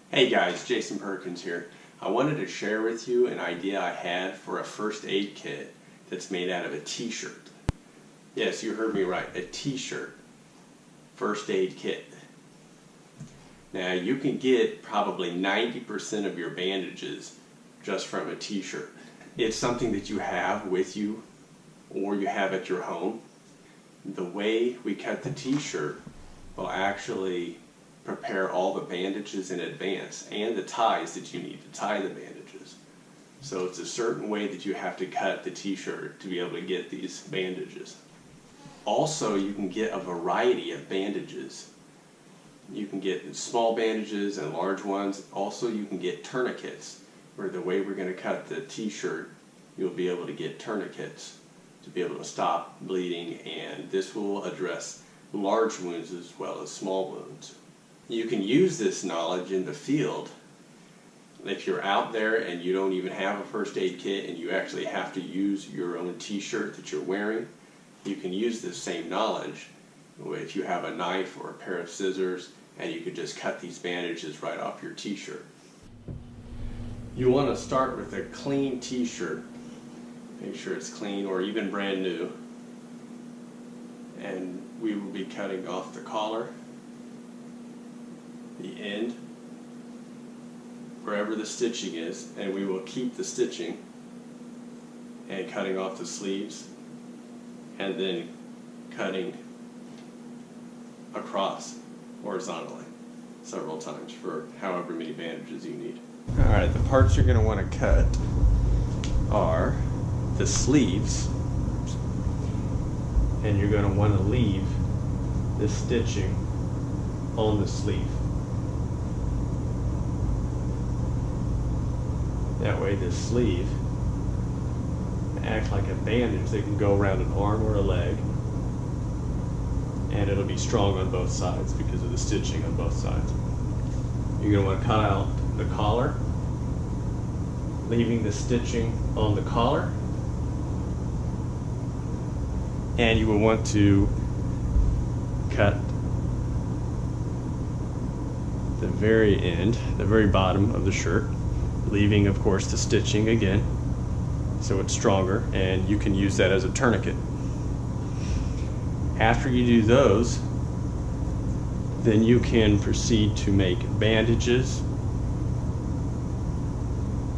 Hey guys, Jason Perkins here. I wanted to share with you an idea I had for a first aid kit that's made out of a t-shirt. Yes, you heard me right, a t-shirt first aid kit. Now you can get probably 90% of your bandages just from a t-shirt. It's something that you have with you or you have at your home. The way we cut the t-shirt will actually prepare all the bandages in advance and the ties that you need to tie the bandages. So it's a certain way that you have to cut the t-shirt to be able to get these bandages. Also, you can get a variety of bandages. You can get small bandages and large ones. Also, you can get tourniquets, where the way we're going to cut the t-shirt, you'll be able to get tourniquets to be able to stop bleeding, and this will address large wounds as well as small wounds. You can use this knowledge in the field. If you're out there and you don't even have a first aid kit and you actually have to use your own t-shirt that you're wearing, you can use this same knowledge if you have a knife or a pair of scissors, and you could just cut these bandages right off your t-shirt. You want to start with a clean t-shirt. Make sure it's clean or even brand new. And we will be cutting off the collar, the end, wherever the stitching is, and we will keep the stitching, and cutting off the sleeves, and then cutting across horizontally several times for however many bandages you need. Alright, the parts you're going to want to cut are the sleeves, and you're going to want to leave the stitching on the sleeve. That way the sleeve acts like a bandage that can go around an arm or a leg, and it'll be strong on both sides because of the stitching on both sides. You're going to want to cut out the collar, leaving the stitching on the collar, and you will want to cut the very end, the very bottom of the shirt, leaving of course the stitching again so it's stronger, and you can use that as a tourniquet. After you do those, then you can proceed to make bandages.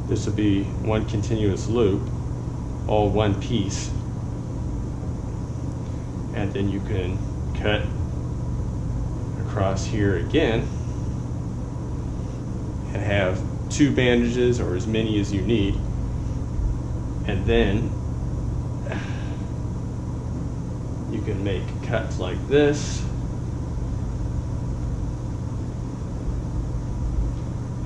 This will be one continuous loop, all one piece, and then you can cut across here again and have two bandages or as many as you need, and then you can make cuts like this,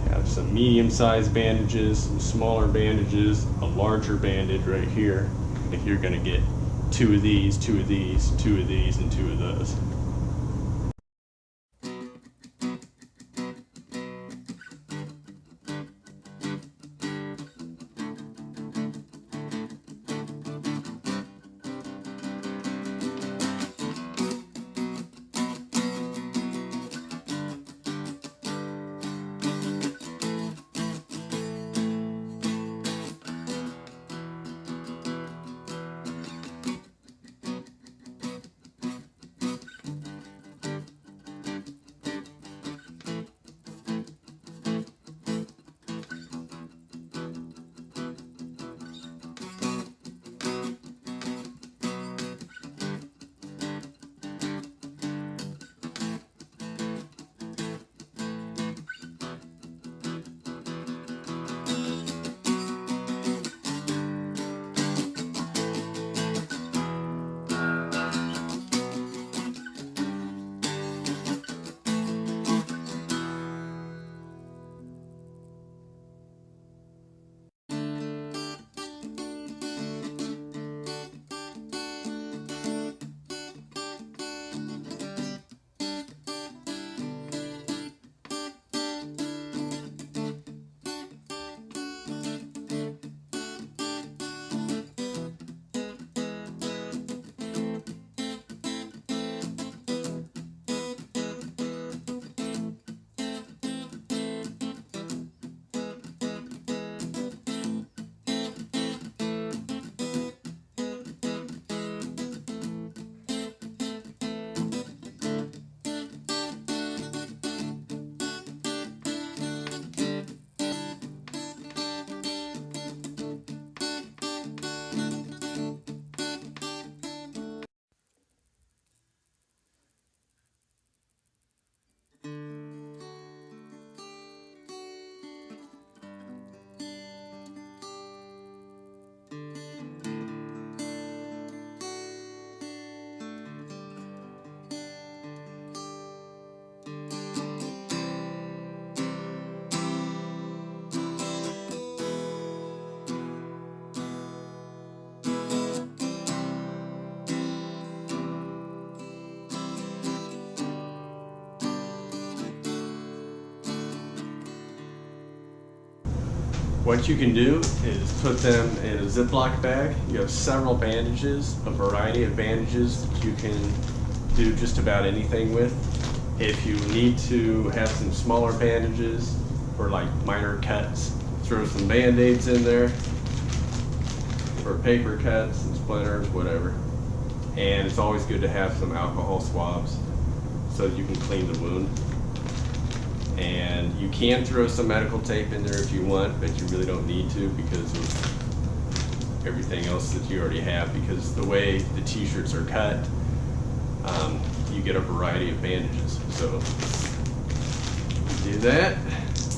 have some medium-sized bandages, some smaller bandages, a larger bandage right here. If you're going to get two of these, two of these, two of these, and two of those. What you can do is put them in a Ziploc bag. You have several bandages, a variety of bandages that you can do just about anything with. If you need to have some smaller bandages for like minor cuts, throw some band-aids in there for paper cuts and splinters, whatever. And it's always good to have some alcohol swabs so that you can clean the wound. And you can throw some medical tape in there if you want, but you really don't need to because of everything else that you already have, because the way the t-shirts are cut, you get a variety of bandages. So do that,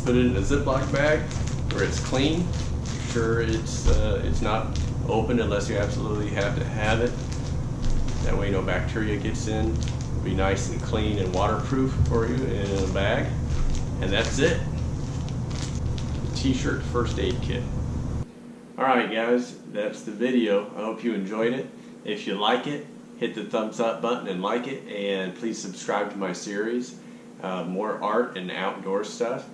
put it in a Ziploc bag where it's clean. Make sure it's not open unless you absolutely have to have it. That way no bacteria gets in. It'll be nice and clean and waterproof for you in a bag. And that's it. The t-shirt first aid kit. Alright guys, that's the video. I hope you enjoyed it. If you like it, hit the thumbs up button and like it, and please subscribe to my series. More art and outdoor stuff.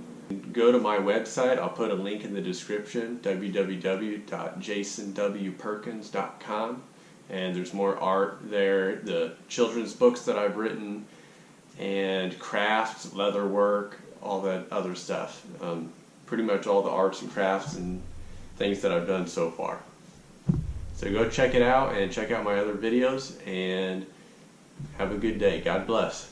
Go to my website. I'll put a link in the description, www.jasonwperkins.com, and there's more art there, the children's books that I've written, and crafts, leather work, all that other stuff. Pretty much all the arts and crafts and things that I've done so far. So go check it out and check out my other videos, and have a good day. God bless.